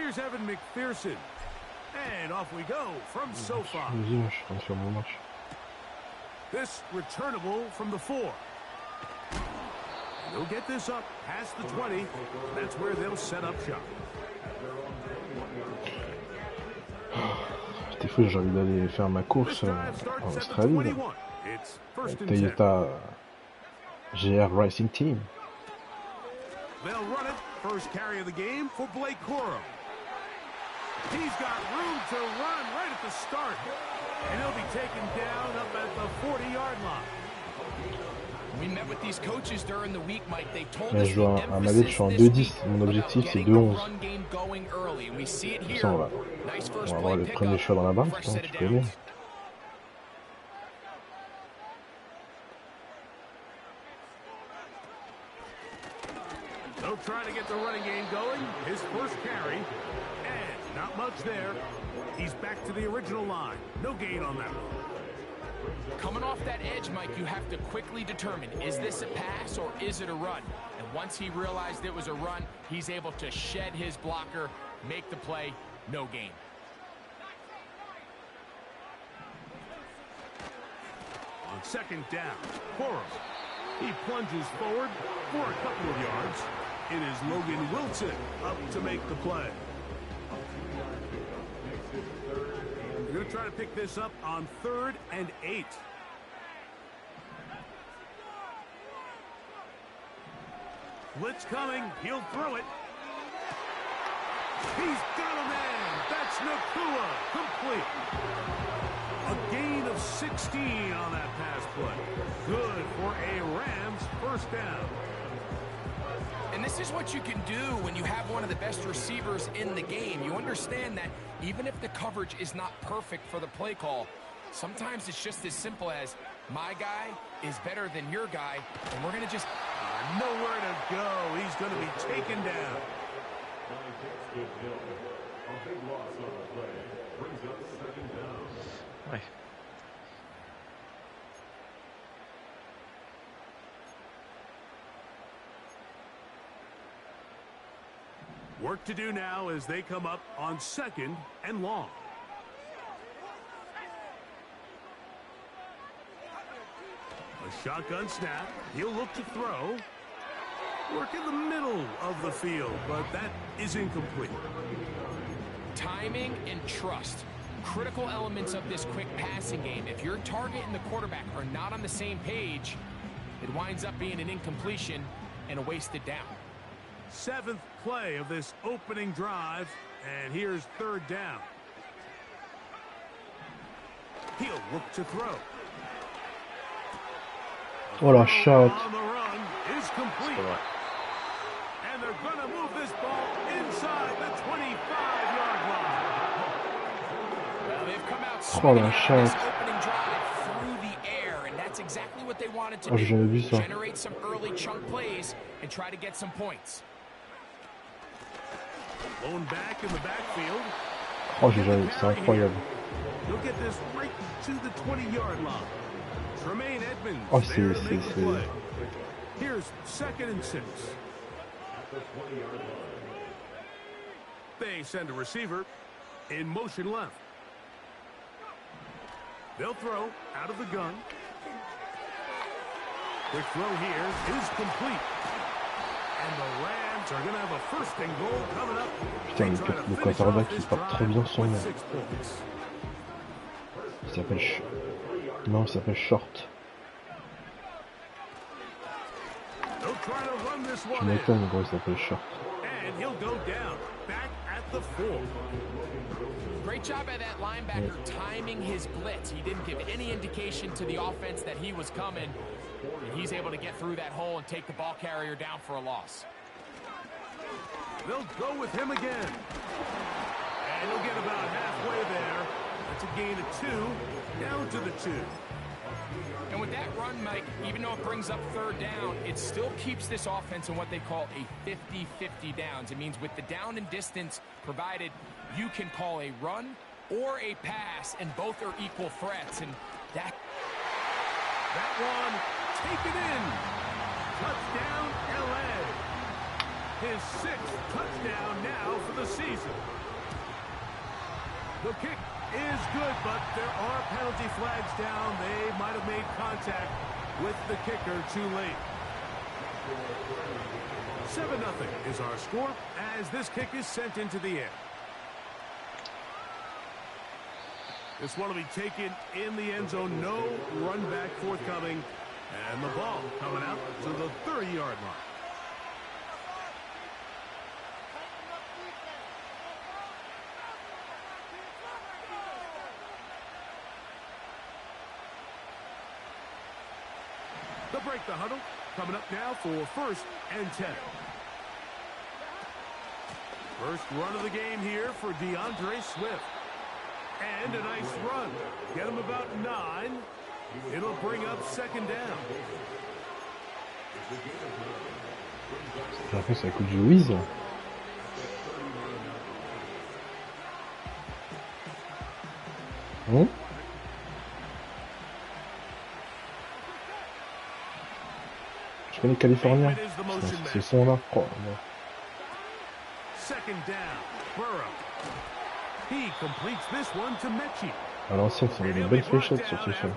Here's Evan McPherson. And off we go from so far. This returnable from the 4. They'll get this up past the 20. That's where they'll set up shop. Des fois, j'ai envie d'aller faire ma course en Australie. Toyota GR Racing Team. They'll run it. First carry of the game for Blake Coro. He's got room to run right at the start. And he'll be taken down up at the 40-yard line. We met with these coaches during the week, Mike. They told us je suis en 2-10. Mon objectif, c'est 2-11. Ça, on va avoir le premier choix dans la barre, tu connais. They'll try to get the running game going. His first carry. And not much there. He's back to the original line. No gain on that one. Coming off that edge, Mike, you have to quickly determine, is this a pass or is it a run? And once he realized it was a run, he's able to shed his blocker, make the play, no gain. On second down, Coro. He plunges forward for a couple of yards. It is Logan Wilson up to make the play. They're going to try to pick this up on 3rd and 8. Blitz coming. He'll throw it. He's got a man. That's Nakua. Complete. A gain of 16 on that pass play. Good for a Rams first down. And this is what you can do when you have one of the best receivers in the game. You understand that even if the coverage is not perfect for the play call, sometimes it's just as simple as my guy is better than your guy, and we're going to just... nowhere to go. He's going to be taken down. Ouais. Work to do now as they come up on 2nd and long. A shotgun snap. He'll look to throw. Work in the middle of the field, but that is incomplete. Timing and trust. Critical elements of this quick passing game. If your target and the quarterback are not on the same page, it winds up being an incompletion and a wasted down. 7th play of this opening drive, and here's 3rd down. He'll look to throw. What a shot. On the run is complete. And they're going to move this ball inside the 25-yard line. Well, they've come out swinging this opening drive through the air, and that's exactly what they wanted to do. Generate some early chunk plays and try to get some points. Blown back in the backfield. Oh, c'est incroyable. He'll get this right to the 20-yard line. Tremaine Edmonds. Oh, c'est. Here's 2nd and 6. They send a receiver in motion left. They'll throw out of the gun. Quick throw here is complete. And the Rams are going to have a 1st and goal coming up. Putain, le quarterback il porte très bien son nom. Il s'appelle non, il s'appelle Short. Tu m'étonnes, gros, il s'appelle Short. And he'll go down back at the 4. Great job by that linebacker timing his blitz. He didn't give any indication to the offense that he was coming. And he's able to get through that hole and take the ball carrier down for a loss. They'll go with him again. And he'll get about halfway there. That's a gain of 2, down to the 2. And with that run, Mike, even though it brings up 3rd down, it still keeps this offense in what they call a 50-50 downs. It means with the down and distance provided, you can call a run or a pass, and both are equal threats. And that one taken in. Touchdown, LA. his 6th touchdown now for the season. The kick is good, but there are penalty flags down. They might have made contact with the kicker too late. 7-0 is our score as this kick is sent into the air. This one will be taken in the end zone. No run back forthcoming. And the ball coming out to the 30-yard line. They'll break the huddle. Coming up now for 1st and 10. First run of the game here for DeAndre Swift. And a nice run. Get him about 9. It'll bring up 2nd down. Après, c'est à coup de Louise. Hein? Je connais Californien. C'est son là. Oh, non. 2nd down. Burrow. He completes this one to Mechie. À l'ancienne, c'est une belle fléchette sur ce film.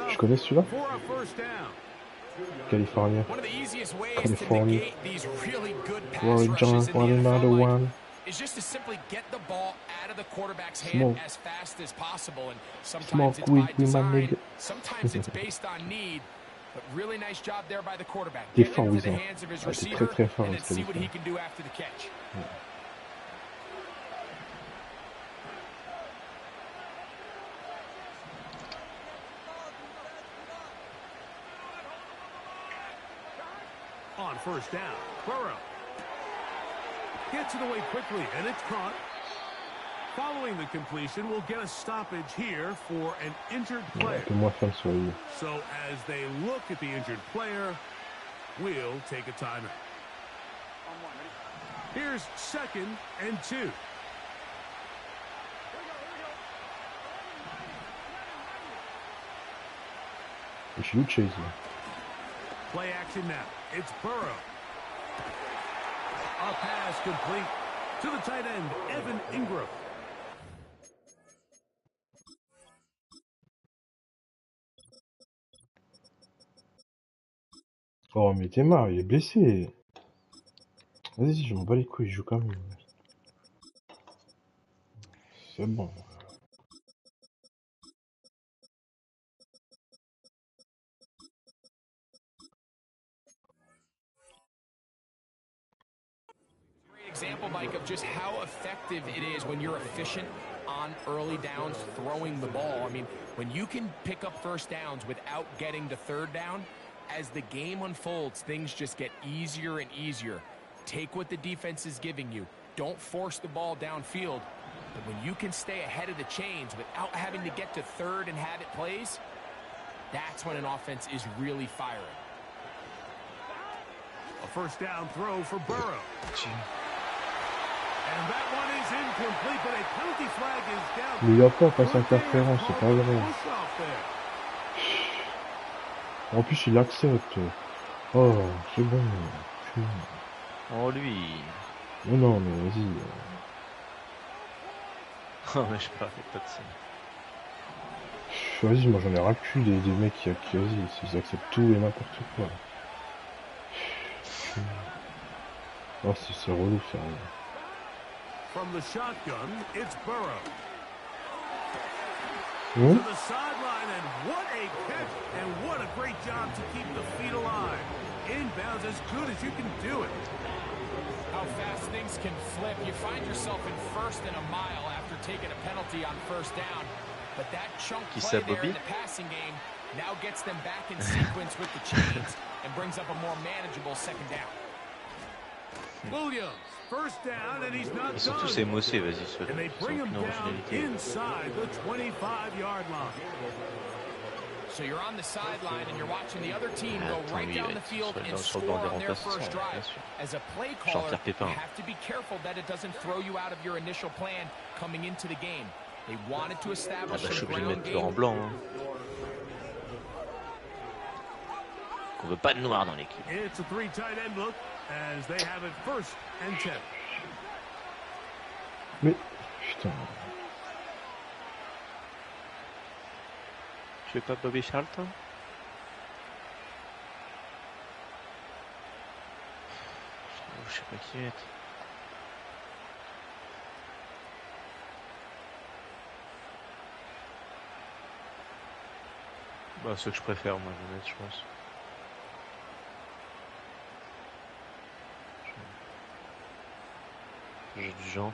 Tu connais celui-là? California. California. One another one. Is just to simply get the ball out of the quarterback's hand Smoke. as fast as possible. And sometimes Smoke it's weed, by we design, manage. sometimes it's based on need. But really nice job there by the quarterback. Il est Get fort, into the Wizard. hands of his Ah, c'est receiver très fort, and then see what California. he can do after the catch. Ouais. On 1st down, Burrow gets it away quickly, and it's caught. Following the completion, we'll get a stoppage here for an injured player. Un peu moins fin sur lui. So as they look at the injured player, we'll take a timeout. Here's 2nd and 2. Je suis Chase. Play action now. It's Burrow. A pass complete to the tight end, Evan Ingram. Oh, mais t'es marre, il est blessé. Vas-y, je m'en bats les couilles, je joue quand même. C'est bon. Example, Mike, of just how effective it is when you're efficient on early downs throwing the ball. I mean, when you can pick up 1st downs without getting to 3rd down, as the game unfolds, things just get easier and easier. Take what the defense is giving you. Don't force the ball downfield. But when you can stay ahead of the chains without having to get to 3rd and have it plays, that's when an offense is really firing. A 1st down throw for Burrow. And that one is incomplete, but a penalty flag is down. Mais il n'y a pas passe interférence, c'est pas vrai. En plus, il accepte. Oh, c'est bon. Oh, lui. Mais non, mais vas-y. Oh, mais je sais pas, pas de ça. Vas-y, moi j'en ai ras le cul des mecs qui vas-y, ils acceptent tout et n'importe quoi. Oh, c'est relou, sérieux. From the shotgun, it's Burrow. Hmm? To the sideline, and what a catch, and what a great job to keep the feet alive. Inbounds as good as you can do it. How fast things can flip. You find yourself in 1st and a mile after taking a penalty on 1st down. But that chunk play there in the passing game now gets them back in sequence with the chains and brings up a more manageable 2nd down. Williams, 1st down, and he's not Ils sont tous done. émossés, vas-y, ceux-là. And they Ils bring ont him aucune down originalité. inside the 25-yard line. So you're on the sideline and you're watching the other team go Attends, right lui, down ouais, the field soit and dans le score banc des on their remplaçants, first bien drive. sûr. As a play caller, Jean-Pierre you Pépin. have to be careful that it doesn't throw you out of your initial plan coming into the game. They wanted to Ah establish bah, je suis some obligé de ground mettre Florent game. Blanc. Hein. qu'on veut pas de noirs dans l'équipe. It's a three tight end look as they have it 1st and 10. Mais putain. Tu fais pas Bobby Charlton? Je sais pas qui est. Bah, ceux que je préfère, moi, je vais mettre, je pense. J'ai du genre.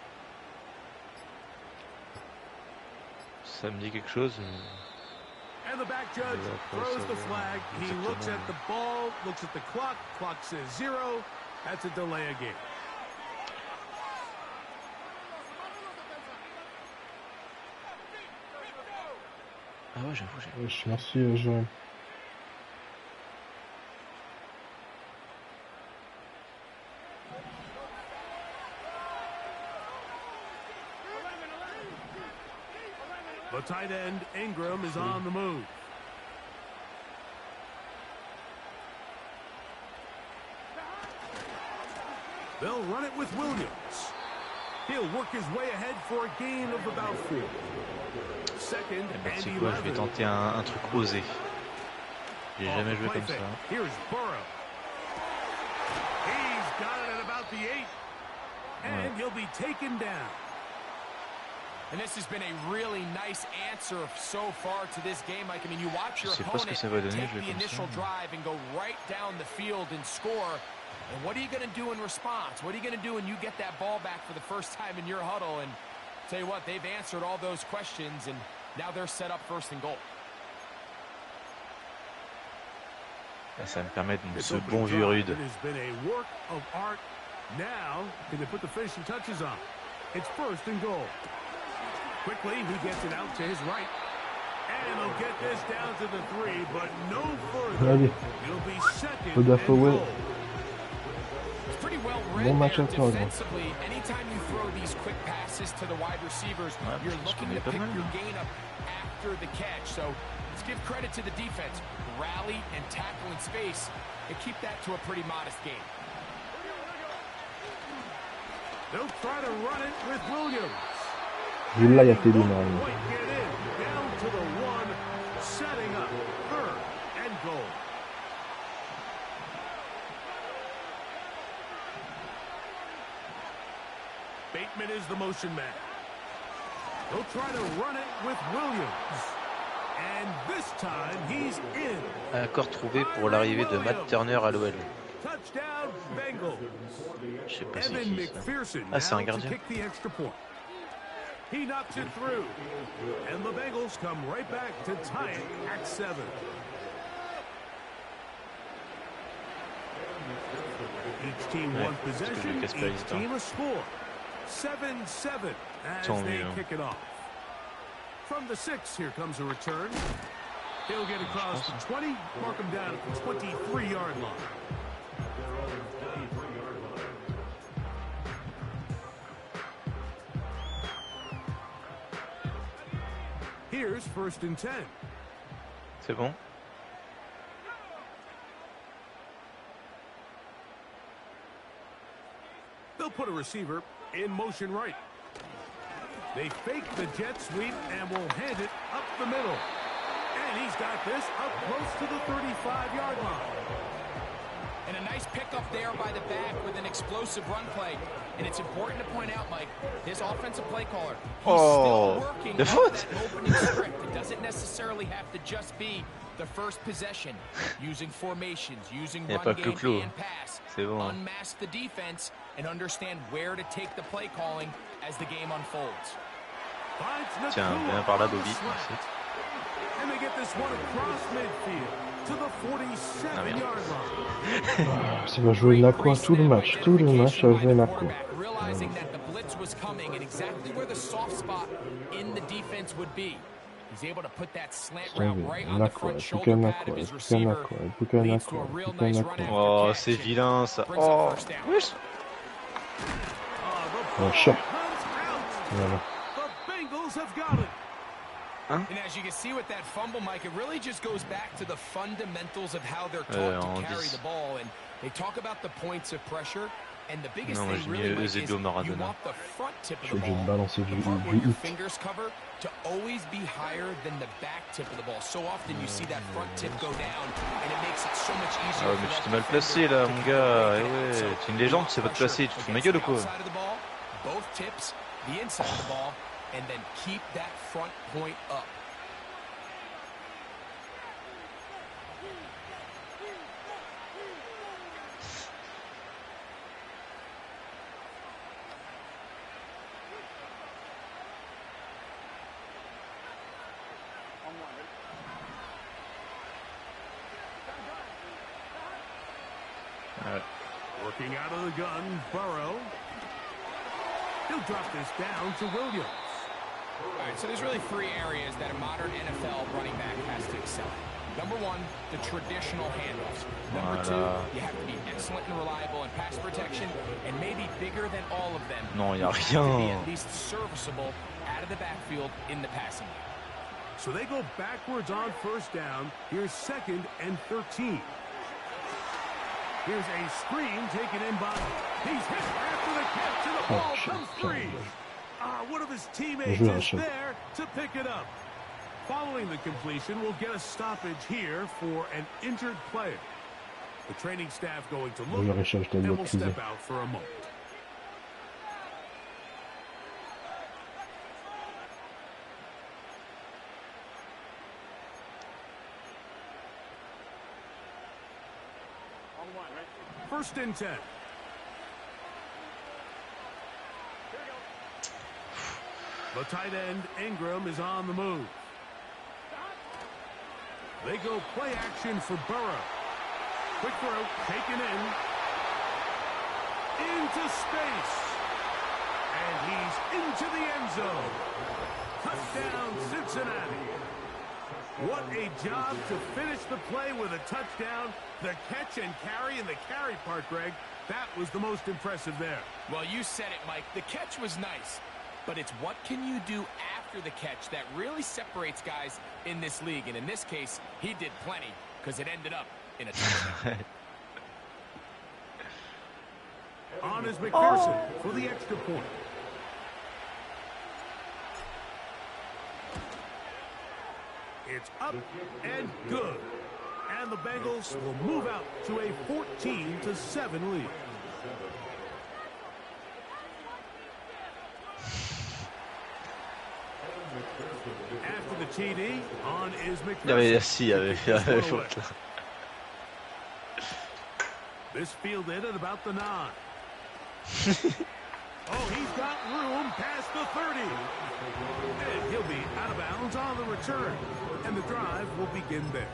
Ça me dit quelque chose. And the back judge throws the flag. He looks at the ball, looks at the clock. Clock says 0. That's a delay of game. Ah ouais, j'avoue, j'ai... Wesh, merci Joël. The tight end, Ingram, is on the move. They'll run it with Williams. He'll work his way ahead for a gain of about 4. Second and 11. Quoi, je vais tenter un truc osé. J'ai jamais joué comme ça. Here's Burrow. He's got it at about the 8. And he'll be taken down. And this has been a really nice answer so far to this game. Like, I mean, you watch your opponent take the initial drive and go right down the field and score. And what are you going to do in response? What are you going to do when you get that ball back for the first time in your huddle? And tell you what, they've answered all those questions, and now they're set up 1st and goal. Ça me permet de ce bon vieux rude. Now, can they put the finishing touches on? It's 1st and goal. Quickly, he gets it out to his right. And he'll get this down to the 3, but no further. Allez. It'll be 2nd and goal. It's pretty well read there defensively. Anytime you throw these quick passes to the wide receivers, you're looking to pick your gain up after the catch. So let's give credit to the defense. Rally and tackle in space and keep that to a pretty modest game. They'll try to run it with Williams. Là, il y a Teddy normalement. Down to the 1, setting up 3rd and goal. Bateman is the motion man. They'll try to run it with Williams. And this time he's in. Accord trouvé pour l'arrivée de Matt Turner à l'OL. Touchdown Bengals. Je sais pas si Evan McPherson ah, c'est un now to gardien. kick the extra point. He knocks it through. And the Bengals come right back to tie it at 7. Each team one possession, each team a score. 7-7 as they kick it off. From the 6, here comes a return. He'll get across the 20, mark him down at the 23-yard line. Here's 1st and 10. C'est bon. They'll put a receiver in motion right. They fake the jet sweep and will hand it up the middle. And he's got this up close to the 35-yard line. And a nice pickup there by the back with an explosive run play. And it's important to point out, Mike, his offensive play caller, he's still working on that opening script. It doesn't necessarily have to just be the first possession. Using formations, using run game and pass. Unmask the defense and understand where to take the play calling as the game unfolds. Tiens, viens par là, Bobby. And they get this one across midfield to the 47-yard line. Ça va jouer Nakwa tout le match, ça va jouer Nakwa. Realizing that the blitz was coming and exactly where the soft spot in the defense would be. He's able to put that slant route right on the front shoulder pad of his receiver. Leads to a real nice run after Oh, catch. c'est vilain ça. Brings up first down. Wesh. Oh, chat. Voilà. The Bengals have got it. And as you can see with that fumble, Mike, it really just goes back to the fundamentals of how they're taught to carry the ball. And they talk about the points of pressure. And the biggest thing really, Mike, is you want the front tip of the ball, the part where your fingers cover, to always be higher than the back tip of the ball. So often you see that front tip go down, and it makes it so much easier. Ah ouais, mais tu t'es mal placé là, mon gars. Eh ouais, t'es une légende, tu sais pas te placer, tu te fous de ma gueule ou quoi? Both tips, the inside of the ball, and then keep that front point up. Working out of the gun, Burrow. He'll drop this down to Williams. All right, so there's really three areas that a modern NFL running back has to excel at. Number one, the traditional handoffs. Number two, you have to be excellent and reliable in pass protection, and maybe bigger than all of them. Non, y a you have to be rien. at least serviceable out of the backfield in the passing game. So they go backwards on first down. Here's 2nd and 13. Here's a screen taken in by... He's hit after the catch, and the ball comes free. One of his teammates is there to pick it up. Following the completion, we'll get a stoppage here for an injured player. The training staff going to look, and will step out for a moment. First and 10. The tight end, Ingram, is on the move. They go play action for Burrow. Quick throw, taken in. Into space. And he's into the end zone. Touchdown, Cincinnati. What a job to finish the play with a touchdown. The catch and carry, and the carry part, Greg, that was the most impressive there. Well, you said it, Mike. The catch was nice, but it's what can you do after the catch that really separates guys in this league. And in this case, he did plenty because it ended up in a touchdown. On is McPherson for the extra point. It's up and good. And the Bengals will move out to a 14-7 lead. After the TD, on is McPherson. This fielded at about the 9. Oh, he's got room past the 30. And he'll be out of bounds on the return. And the drive will begin there.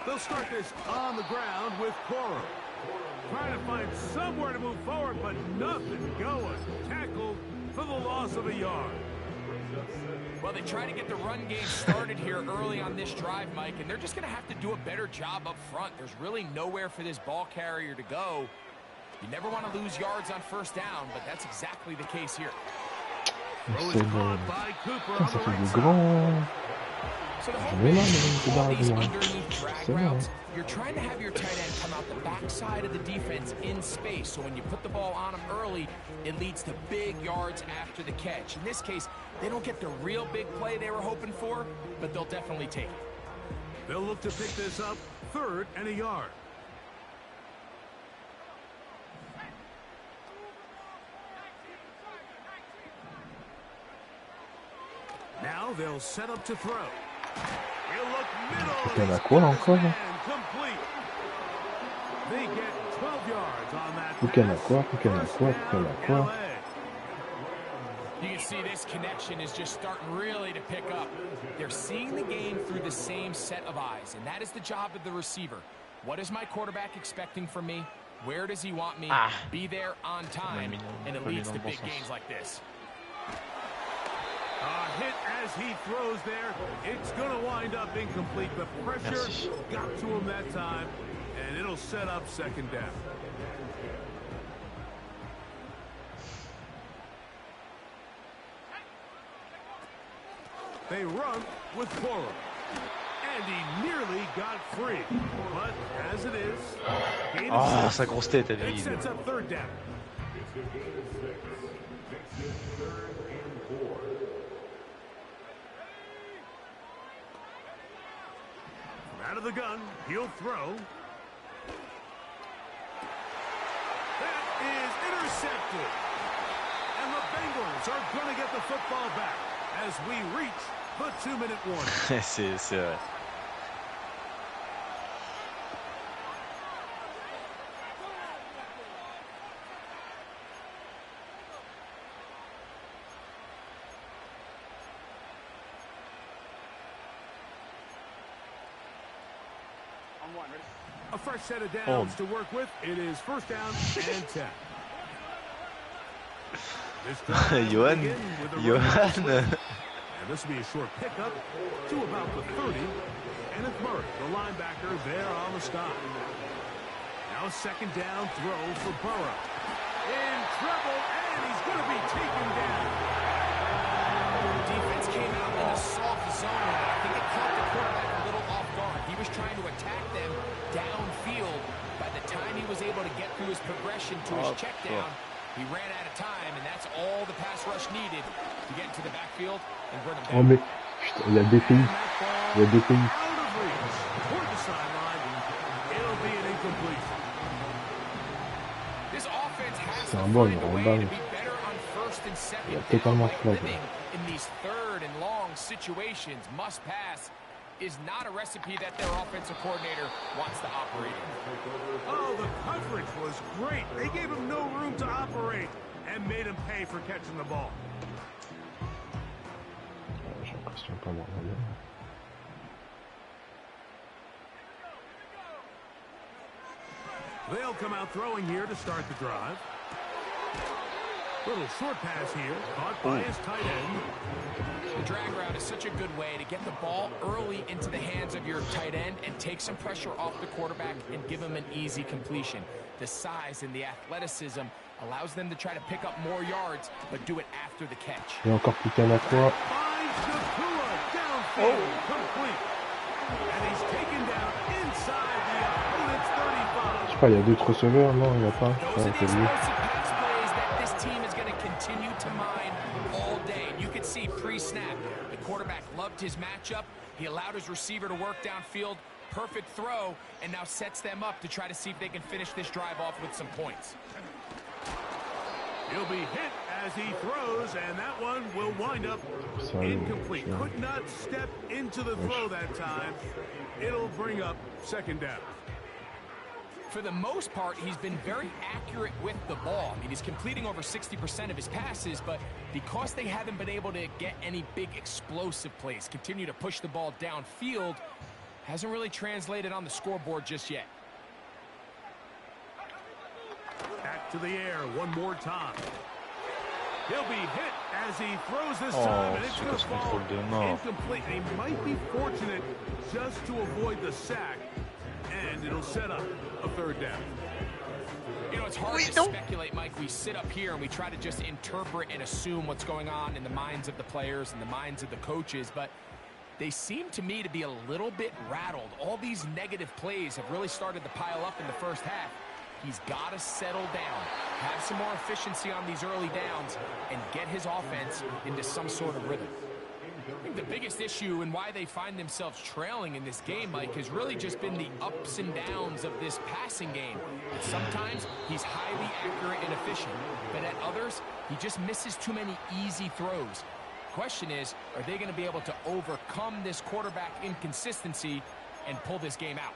They'll start this on the ground with Cora. Trying to find somewhere to move forward, but nothing going. Tackled for the loss of a yard. Well, they try to get the run game started here early on this drive, Mike, and they're just going to have to do a better job up front. There's really nowhere for this ball carrier to go. You never want to lose yards on first down, but that's exactly the case here. Throw is caught by Cooper on the right side. So the whole thing, all these underneath drag routes, you're trying to have your tight end come out the backside of the defense in space. So when you put the ball on him early, it leads to big yards after the catch. In this case, they don't get the real big play they were hoping for, but they'll definitely take it. They'll look to pick this up, 3rd and a yard. Now they'll set up to throw. He'll look middle. Complete. They get 12 yards on that. You can see this connection is just starting really to pick up. They're seeing the game through the same set of eyes, and that is the job of the receiver. What is my quarterback expecting from me? Where does he want me? Be there on time, and it leads to big gains like this. Hit as he throws there. It's going to wind up incomplete. The pressure got to him that time, and it'll set up second down. They run with Cora. And he nearly got free. But as it is, sa grosse tête à lui. it sets up third down. From out of the gun, he'll throw. That is intercepted. And the Bengals are going to get the football back as we reach the 2-minute warning. C'est vrai. A fresh set of downs to work with. It is first down and 10. Johan. And this will be a short pickup to about the 30. And it's Murray, the linebacker, there on the stop. Now a second down throw for Burrow. In trouble, and he's going to be taken down. The defense came out in a soft zone. I think it caught the quarterback a little off guard. He was trying to attack them downfield. By the time he was able to get through his progression to his check down, he ran out of time, and that's all the pass rush needed to get into the backfield and bring him down. Oh mais putain, il y a des pays. Il y a des pays. C'est un bon, il a totalement flag. In these third and long situations, must pass is not a recipe that their offensive coordinator wants to operate in. Oh, the coverage was great. They gave him no room to operate and made him pay for catching the ball. J'ai l'impression pas moi. They'll come out throwing here to start the drive. Little short pass here, caught by his tight end. The drag route is such a good way to get the ball early into the hands of your tight end and take some pressure off the quarterback and give him an easy completion. The size and the athleticism allows them to try to pick up more yards, but do it after the catch. Et encore plus qu'un à toi. Je sais pas, il y a d'autres receveurs, non, il n'y a pas. C'est lui. Pre-snap, the quarterback loved his matchup. He allowed his receiver to work downfield. Perfect throw, and now sets them up to try to see if they can finish this drive off with some points. He'll be hit as he throws, and that one will wind up incomplete. Could not step into the throw that time. It'll bring up second down. For the most part, he's been very accurate with the ball. I mean, he's completing over 60% of his passes, but because they haven't been able to get any big explosive plays, continue to push the ball downfield, hasn't really translated on the scoreboard just yet. Back to the air one more time. He'll be hit as he throws this time, and it's going to fall incomplete. He might be fortunate just to avoid the sack, and it'll set up a third down. You know, it's hard to speculate, Mike. We sit up here and we try to just interpret and assume what's going on in the minds of the players and the minds of the coaches, but they seem to me to be a little bit rattled. All these negative plays have really started to pile up in the first half. He's got to settle down, have some more efficiency on these early downs, and get his offense into some sort of rhythm. I think the biggest issue and why they find themselves trailing in this game, Mike, has really just been the ups and downs of this passing game. Sometimes he's highly accurate and efficient, but at others, he just misses too many easy throws. Question is, are they going to be able to overcome this quarterback inconsistency and pull this game out?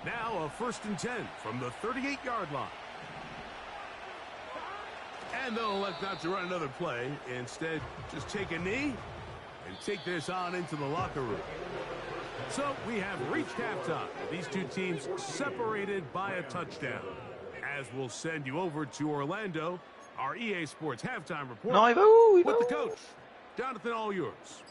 Now a 1st and 10 from the 38-yard line. And they'll elect not to run another play. Instead, just take a knee and take this on into the locker room. So we have reached halftime. These two teams separated by a touchdown. As we'll send you over to Orlando, our EA Sports halftime report Non, il va où? Il va with the où? coach. Jonathan, all yours.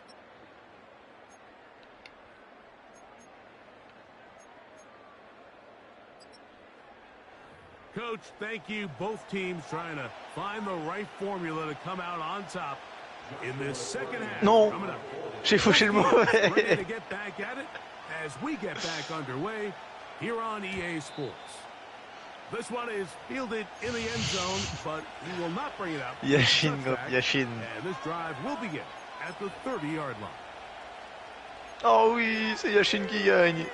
Coach, thank you. Both teams trying to find the right formula to come out on top in this second half. Non, Coming up. j'ai fauché le Ready to mauvais. get back at it as we get back underway here on EA Sports. This one is fielded in the end zone, but he will not bring it up. Yashin, Touchback, Yashin. and this drive will begin at the 30-yard line. Oh oui, c'est Yashin qui gagne.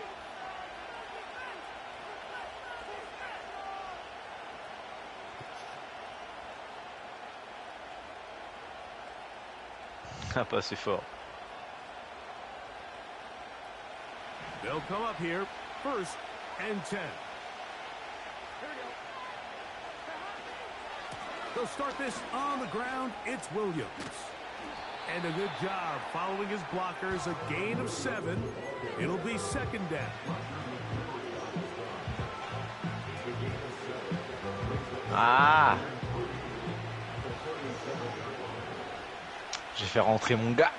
Ah, pas assez fort. They'll come up here, 1st and 10. They'll start this on the ground. It's Williams. And a good job following his blockers. A gain of 7. It'll be 2nd down. Ah! Je vais faire rentrer mon gars.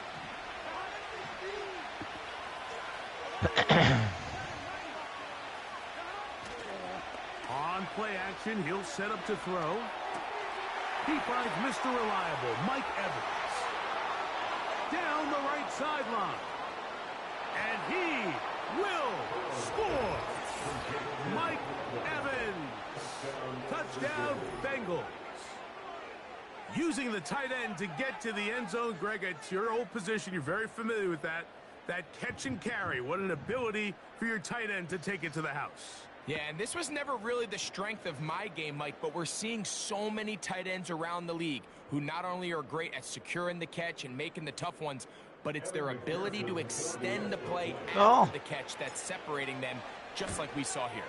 On play action, he'll set up to throw. He finds Mr. Reliable, Mike Evans. Down the right sideline. And he will score. Mike Evans. Touchdown, Bengals. Using the tight end to get to the end zone, Greg, it's your old position. You're very familiar with that. That catch and carry. What an ability for your tight end to take it to the house. Yeah, and this was never really the strength of my game, Mike, but we're seeing so many tight ends around the league who not only are great at securing the catch and making the tough ones, but it's their ability to extend the play after the catch that's separating them, just like we saw here.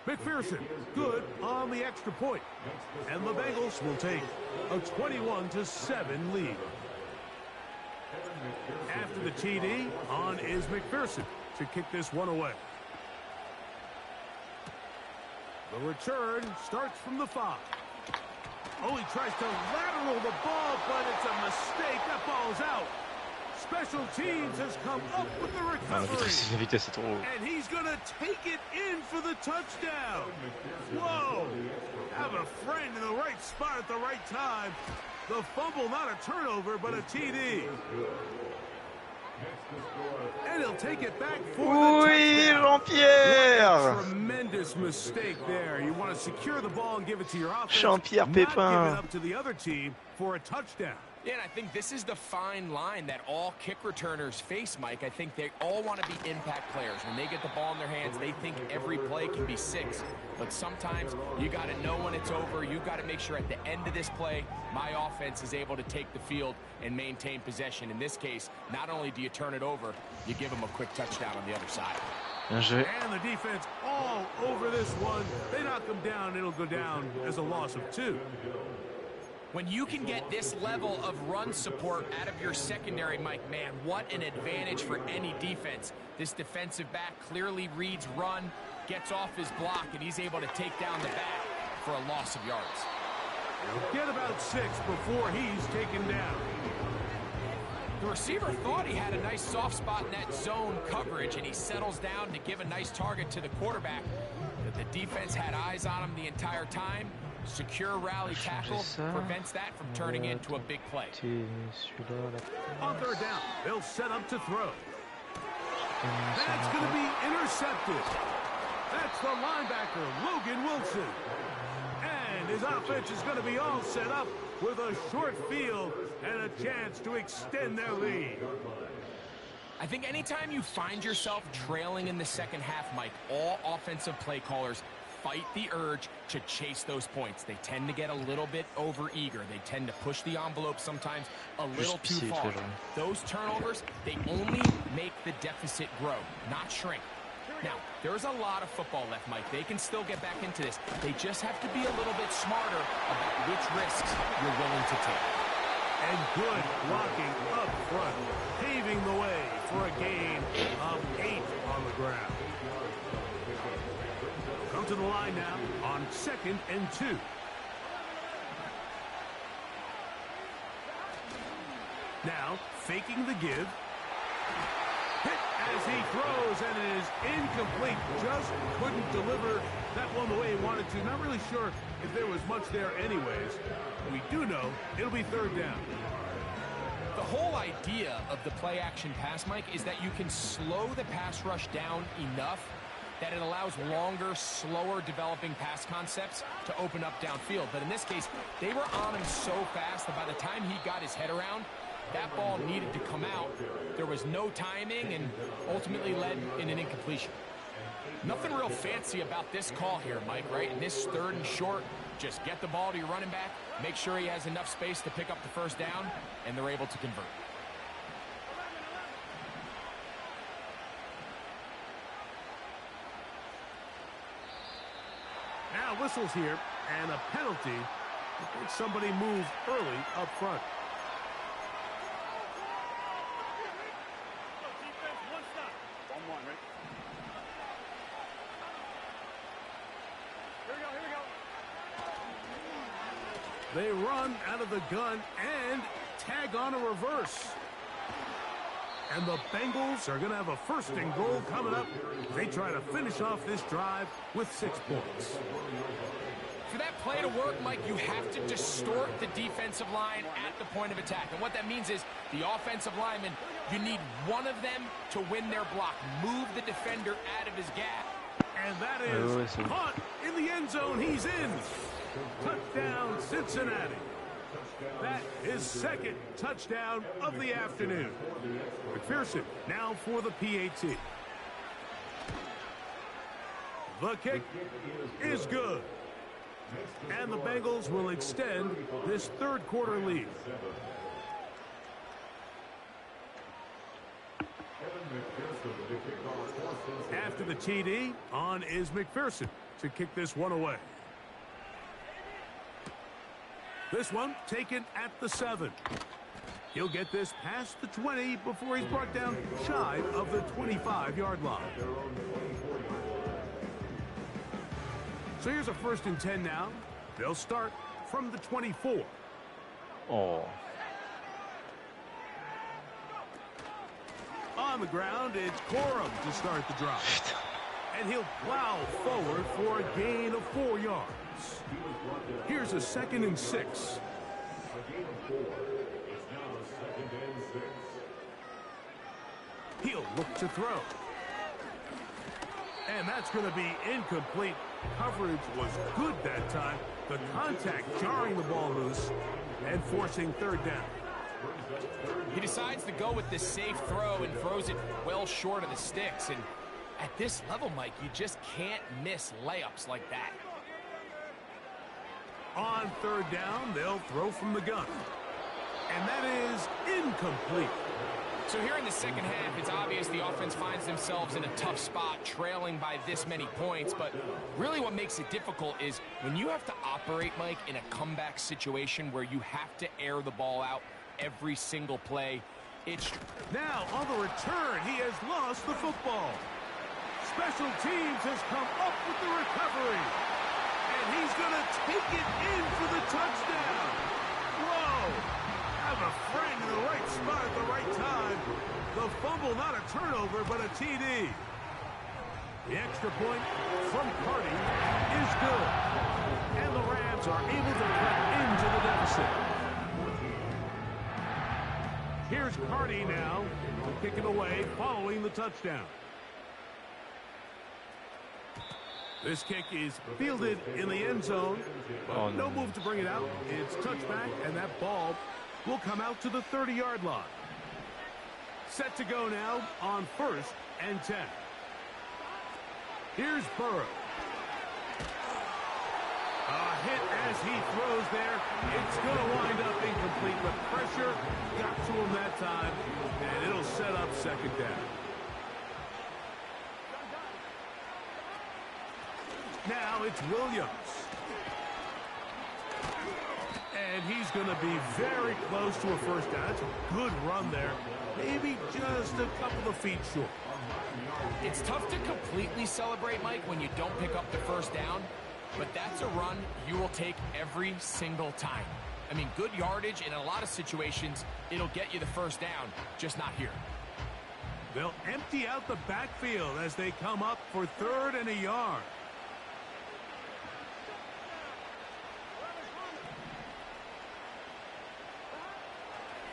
McPherson, good on the extra point. And the Bengals will take a 21-7 lead. After the TD, on is McPherson to kick this one away. The return starts from the 5. Oh, he tries to lateral the ball, but it's a mistake. That ball's out. Special teams has come up with the recovery. La vitesse est trop haut. And he's going to take it in for the touchdown. Whoa. Have a friend in the right spot at the right time. The fumble, not a turnover, but a TD. And he'll take it back for Oui, the touchdown. Jean-Pierre. Tremendous mistake there. You want to secure the ball and give it to your offense. Jean-Pierre Not give Pépin. it up to the other team for a touchdown. Yeah, and I think this is the fine line that all kick returners face, Mike. I think they all want to be impact players. When they get the ball in their hands, they think every play can be 6. But sometimes you got to know when it's over. You got to make sure at the end of this play, my offense is able to take the field and maintain possession. In this case, not only do you turn it over, you give them a quick touchdown on the other side. And the defense all over this one. They knock them down. It'll go down as a loss of 2. When you can get this level of run support out of your secondary, Mike, man, what an advantage for any defense. This defensive back clearly reads run, gets off his block, and he's able to take down the back for a loss of yards. He'll get about 6 before he's taken down. The receiver thought he had a nice soft spot in that zone coverage, and he settles down to give a nice target to the quarterback. But the defense had eyes on him the entire time. Secure rally tackle prevents that from turning into a big play. On 3rd down, they'll set up to throw. That's going to be intercepted. That's the linebacker, Logan Wilson. And his offense is going to be all set up with a short field and a chance to extend their lead. I think anytime you find yourself trailing in the second half, Mike, all offensive play callers fight the urge to chase those points. They tend to get a little bit over-eager. They tend to push the envelope sometimes a little too far. Those turnovers, they only make the deficit grow, not shrink. Now, there's a lot of football left, Mike. They can still get back into this. They just have to be a little bit smarter about which risks you're willing to take. And good blocking up front, paving the way for a gain of 8 on the ground. Come to the line now on 2nd and 2. Now, faking the give. Hit as he throws, and it is incomplete. Just couldn't deliver that one the way he wanted to. Not really sure if there was much there anyways. We do know it'll be 3rd down. The whole idea of the play-action pass, Mike, is that you can slow the pass rush down enough that it allows longer, slower developing pass concepts to open up downfield. But in this case, they were on him so fast that by the time he got his head around, that ball needed to come out. There was no timing and ultimately led in an incompletion. Nothing real fancy about this call here, Mike, right? In this 3rd and short, just get the ball to your running back, make sure he has enough space to pick up the 1st down, and they're able to convert. Now whistles here, and a penalty. I think somebody moved early up front. They run out of the gun and tag on a reverse. And the Bengals are going to have a 1st and goal coming up. They try to finish off this drive with 6 points. For that play to work, Mike, you have to distort the defensive line at the point of attack. And what that means is the offensive lineman, you need one of them to win their block. Move the defender out of his gap. And that is caught in the end zone. He's in. Touchdown, Cincinnati. That is 2nd touchdown of the afternoon. McPherson now for the PAT. The kick is good. And the Bengals will extend this 3rd quarter lead. After the TD, on is McPherson to kick this one away. This one taken at the 7. He'll get this past the 20 before he's brought down shy of the 25-yard line. So here's a 1st and 10 now. They'll start from the 24. Oh. On the ground, it's Corum to start the drive. And he'll plow forward for a gain of 4 yards. Here's a 2nd and 6. He'll look to throw. And that's going to be incomplete. Coverage was good that time. The contact jarring the ball loose and forcing 3rd down. He decides to go with this safe throw and throws it well short of the sticks. And at this level, Mike, you just can't miss layups like that. On 3rd down, they'll throw from the gun. And that is incomplete. So here in the 2nd half, it's obvious the offense finds themselves in a tough spot, trailing by this many points. But really what makes it difficult is when you have to operate, Mike, in a comeback situation where you have to air the ball out every single play. It's now on the return, he has lost the football. Special teams has come up with the recovery. And he's going to take it in for the touchdown. Whoa! Have a friend in the right spot at the right time. The fumble, not a turnover, but a TD. The extra point from Carty is good. And the Rams are able to cut into the deficit. Here's Carty now, kicking away following the touchdown. This kick is fielded in the end zone. But no move to bring it out. It's touchback, and that ball will come out to the 30-yard line. Set to go now on 1st and 10. Here's Burrow. A hit as he throws there. It's going to wind up incomplete, but pressure got to him that time, and it'll set up 2nd down. Now it's Williams. And he's going to be very close to a first down. That's a good run there. Maybe just a couple of feet short. It's tough to completely celebrate, Mike, when you don't pick up the first down, but that's a run you will take every single time. I mean, good yardage in a lot of situations, it'll get you the first down, just not here. They'll empty out the backfield as they come up for 3rd and a yard.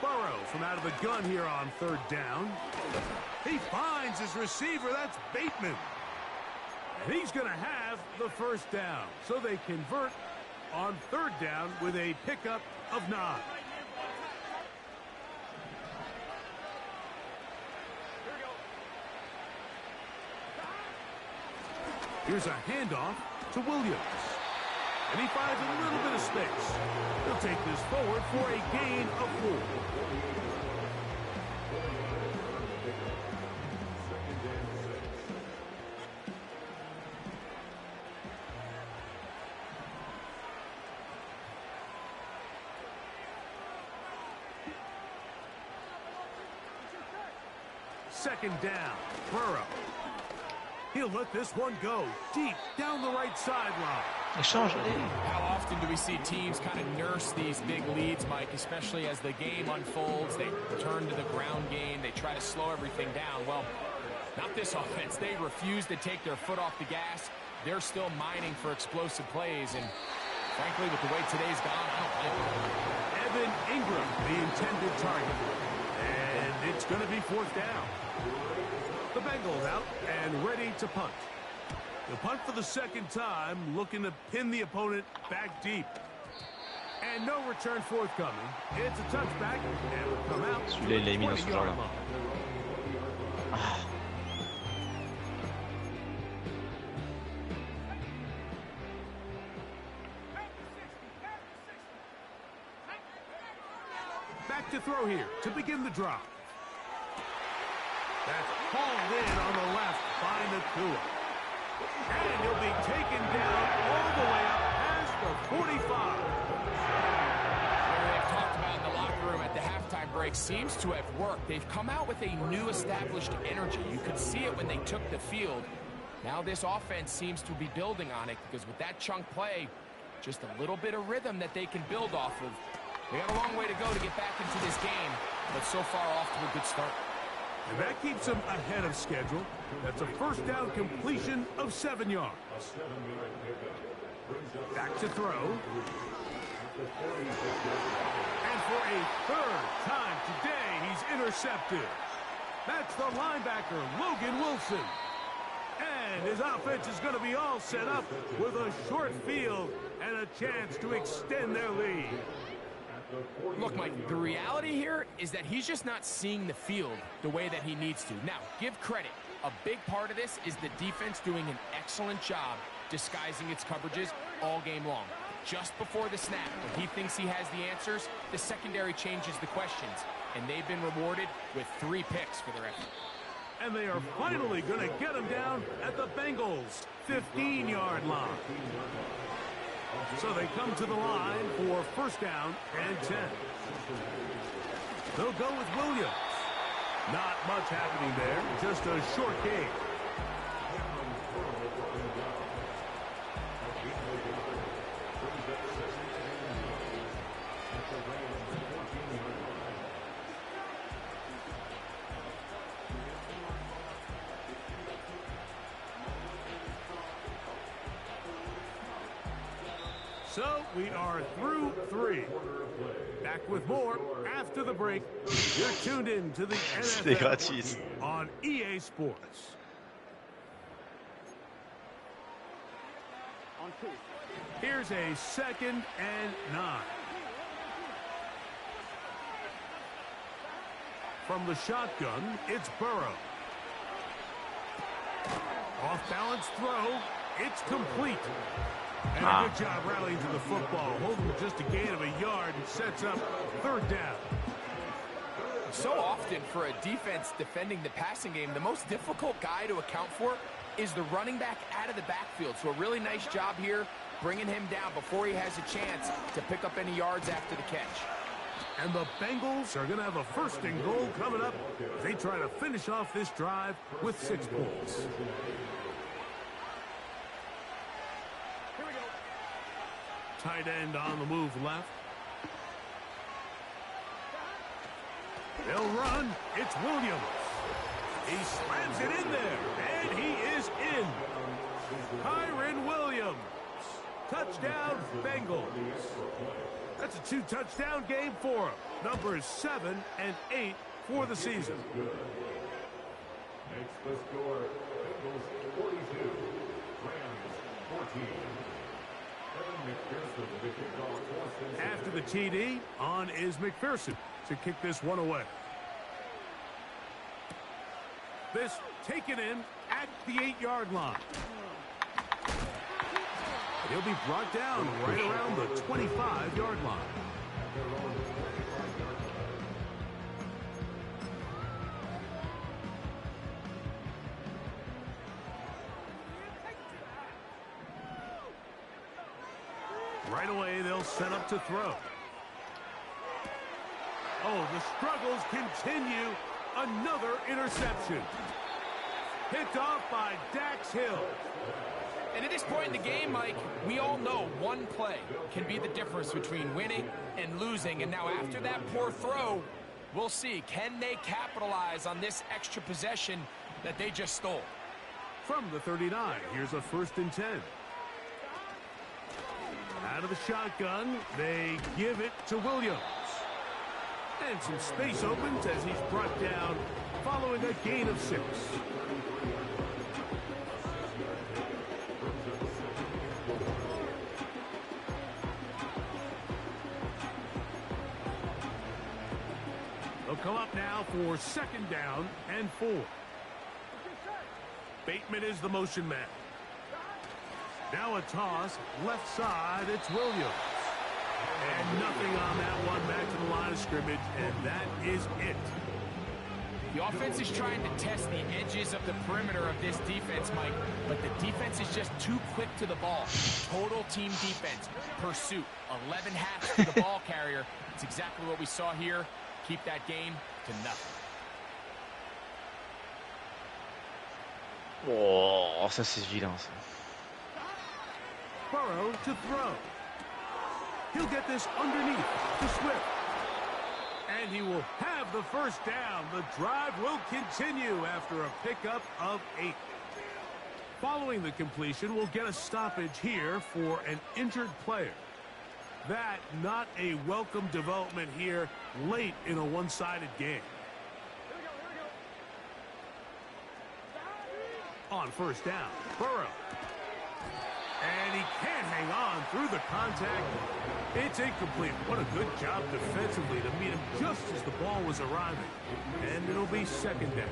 Burrow from out of the gun here on 3rd down. He finds his receiver. That's Bateman. And he's going to have the first down. So they convert on 3rd down with a pickup of 9. Here's a handoff to Williams. And he finds a little bit of space. He'll take this forward for a gain of 4. Second down, Burrow. He'll let this one go deep down the right sideline. Échange, allez. How often do we see teams kind of nurse these big leads, Mike, especially as the game unfolds? They turn to the ground game. They try to slow everything down. Well, not this offense. They refuse to take their foot off the gas. They're still mining for explosive plays. And frankly, with the way today's gone, I don't like it. Evan Ingram, the intended target. And it's going to be 4th down. The Bengals out and ready to punt. They'll punt for the 2nd time, looking to pin the opponent back deep. And no return forthcoming. It's a touchback, and will come out. Celui-là, il l'a mis dans ce genre-là. Back to throw here to begin the drive. That's hauled in on the left by Nakua. And he'll be taken down all the way up past the 45. What they've talked about in the locker room at the halftime break seems to have worked. They've come out with a new established energy. You could see it when they took the field. Now this offense seems to be building on it because with that chunk play, just a little bit of rhythm that they can build off of. They got a long way to go to get back into this game, but so far off to a good start. And that keeps them ahead of schedule. That's a first down completion of 7 yards. Back to throw. And for a 3rd time today, he's intercepted. That's the linebacker, Logan Wilson. And his offense is going to be all set up with a short field and a chance to extend their lead. Look, Mike, the reality here is that he's just not seeing the field the way that he needs to. Now, give credit. A big part of this is the defense doing an excellent job disguising its coverages all game long. Just before the snap, when he thinks he has the answers, the secondary changes the questions, and they've been rewarded with 3 picks for their effort. And they are finally going to get him down at the Bengals' 15-yard line. So they come to the line for first down and 10. They'll go with Williams. Not much happening there, just a short game. So we are through 3. Back with more after the break. You're tuned in to the NFL on EA Sports. Here's a 2nd and 9. From the shotgun, it's Burrow. Off-balance throw. It's complete. And a good job rallying to the football. Holding just a gain of a yard and sets up 3rd down. So often for a defense defending the passing game, the most difficult guy to account for is the running back out of the backfield. So a really nice job here bringing him down before he has a chance to pick up any yards after the catch. And the Bengals are going to have a 1st and goal coming up as they try to finish off this drive with 6 points. Here we go. Tight end on the move left. They'll run. It's Williams. He slams it in there, and he is in. Kyren Williams. Touchdown, Bengals. That's a 2-touchdown game for him. Numbers 7 and 8 for the season. Makes the score Bengals 42, Rams 14. After the TD, on is McPherson to kick this one away. This taken in at the 8-yard line. He'll be brought down right around the 25-yard line. Right away, they'll set up to throw. Oh, the struggles continue. Another interception. Picked off by Dax Hill. And at this point in the game, Mike, we all know one play can be the difference between winning and losing. And now after that poor throw, we'll see. Can they capitalize on this extra possession that they just stole? From the 39, here's a 1st and 10. Out of the shotgun, they give it to Williams. And some space opens as he's brought down following a gain of 6. They'll come up now for 2nd down and 4. Bateman is the motion man. Now a toss, left side, it's Williams. And nothing on that one, back to the line of scrimmage, and that is it. The offense is trying to test the edges of the perimeter of this defense, Mike, but the defense is just too quick to the ball. Total team defense, pursuit, 11 hats to the ball carrier. It's exactly what we saw here. Keep that game to nothing. Oh, ça c'est vilain ça. Burrow to throw. He'll get this underneath to Swift. And he will have the 1st down. The drive will continue after a pickup of 8. Following the completion, we'll get a stoppage here for an injured player. That not a welcome development here late in a one-sided game. On 1st down, Burrow. And he can't hang on through the contact. It's incomplete. What a good job defensively to meet him just as the ball was arriving. And it'll be 2nd down.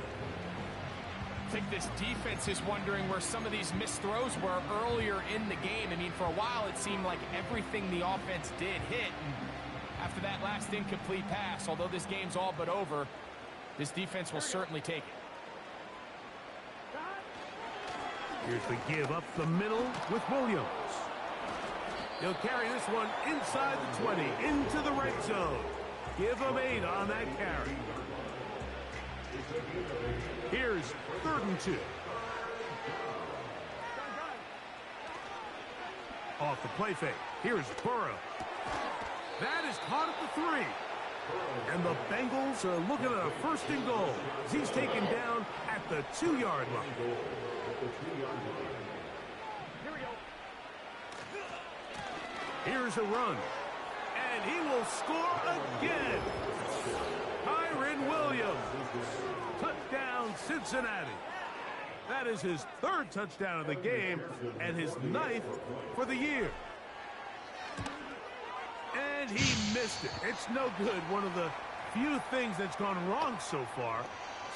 I think this defense is wondering where some of these missed throws were earlier in the game. I mean, for a while, it seemed like everything the offense did hit. And after that last incomplete pass, although this game's all but over, this defense will certainly take it. Here's the give up the middle with Williams. He'll carry this one inside the 20, into the right zone. Give him 8 on that carry. Here's 3rd and 2. Off the play fake. Here's Burrow. That is caught at the 3. And the Bengals are looking at a 1st and goal as he's taken down at the 2-yard line. Here's a run. And he will score again. Kyren Williams. Touchdown, Cincinnati. That is his 3rd touchdown of the game and his 9th for the year. And he missed it. It's no good. One of the few things that's gone wrong so far.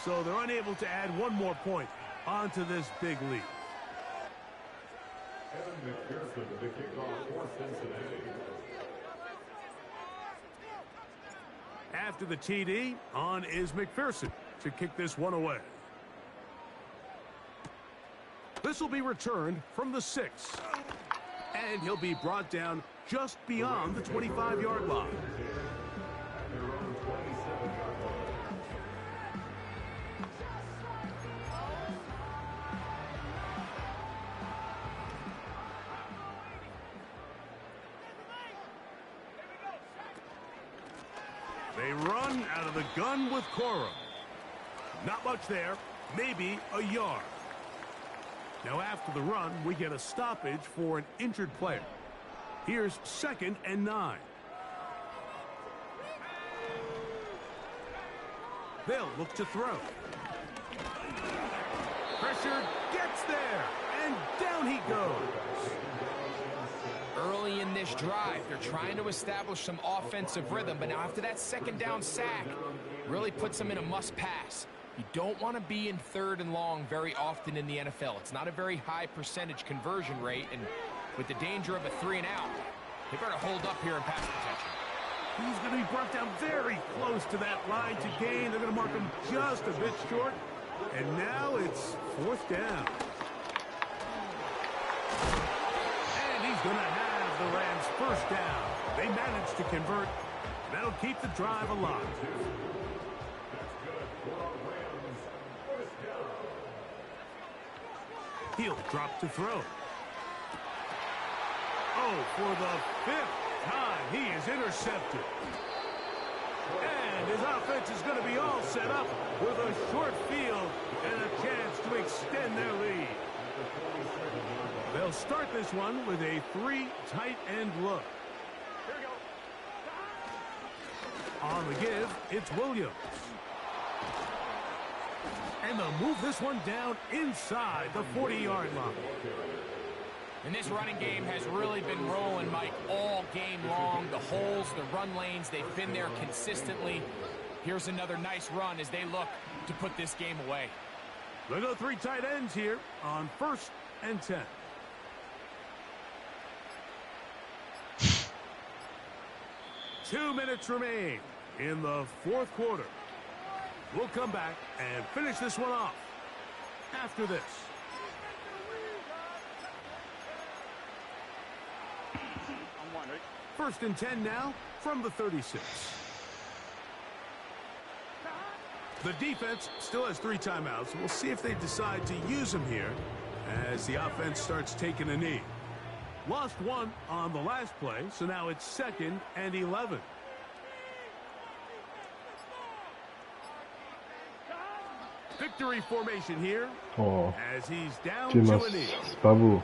So they're unable to add one more point onto this big lead. The kickoff for Cincinnati. After the TD, on is McPherson to kick this one away. This will be returned from the 6. And he'll be brought down just beyond the 25-yard line. They run out of the gun with Cora. Not much there, maybe a yard. Now after the run, we get a stoppage for an injured player. Here's 2nd and 9. They'll look to throw. Pressure gets there, and down he goes. Early in this drive, they're trying to establish some offensive rhythm, but now after that 2nd down sack, really puts them in a must-pass. You don't want to be in 3rd and long very often in the NFL. It's not a very high percentage conversion rate, and with the danger of a 3 and out, they better hold up here in pass protection. He's going to be brought down very close to that line to gain. They're going to mark him just a bit short, and now it's 4th down. And he's going to have the Rams 1st down. They managed to convert. That'll keep the drive alive. He'll drop to throw. Oh, for the 5th time, he is intercepted. And his offense is going to be all set up with a short field and a chance to extend their lead. They'll start this one with a 3 tight end look. On the give, it's Williams. And they'll move this one down inside the 40-yard line. And this running game has really been rolling, Mike, all game long. The holes, the run lanes, they've been there consistently. Here's another nice run as they look to put this game away. They'll go 3 tight ends here on 1st and 10. Two minutes remain in the 4th quarter. We'll come back and finish this one off after this. First and 10 now from the 36. The defense still has 3 timeouts. We'll see if they decide to use them here as the offense starts taking a knee. Lost 1 on the last play, so now it's 2nd and 11. Victory formation here as he's down to a knee. C'est pas beau.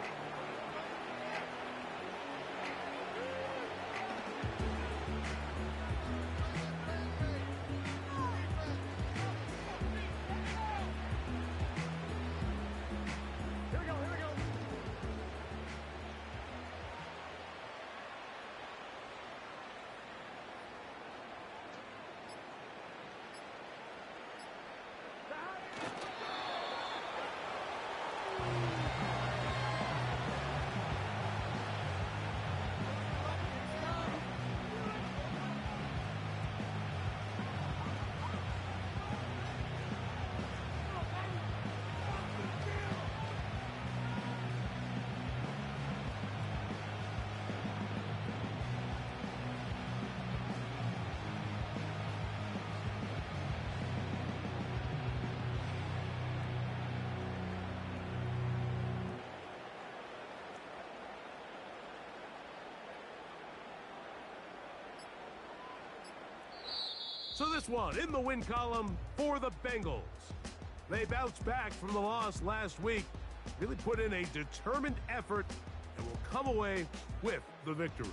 So this one in the win column for the Bengals. They bounced back from the loss last week, really put in a determined effort, and will come away with the victory.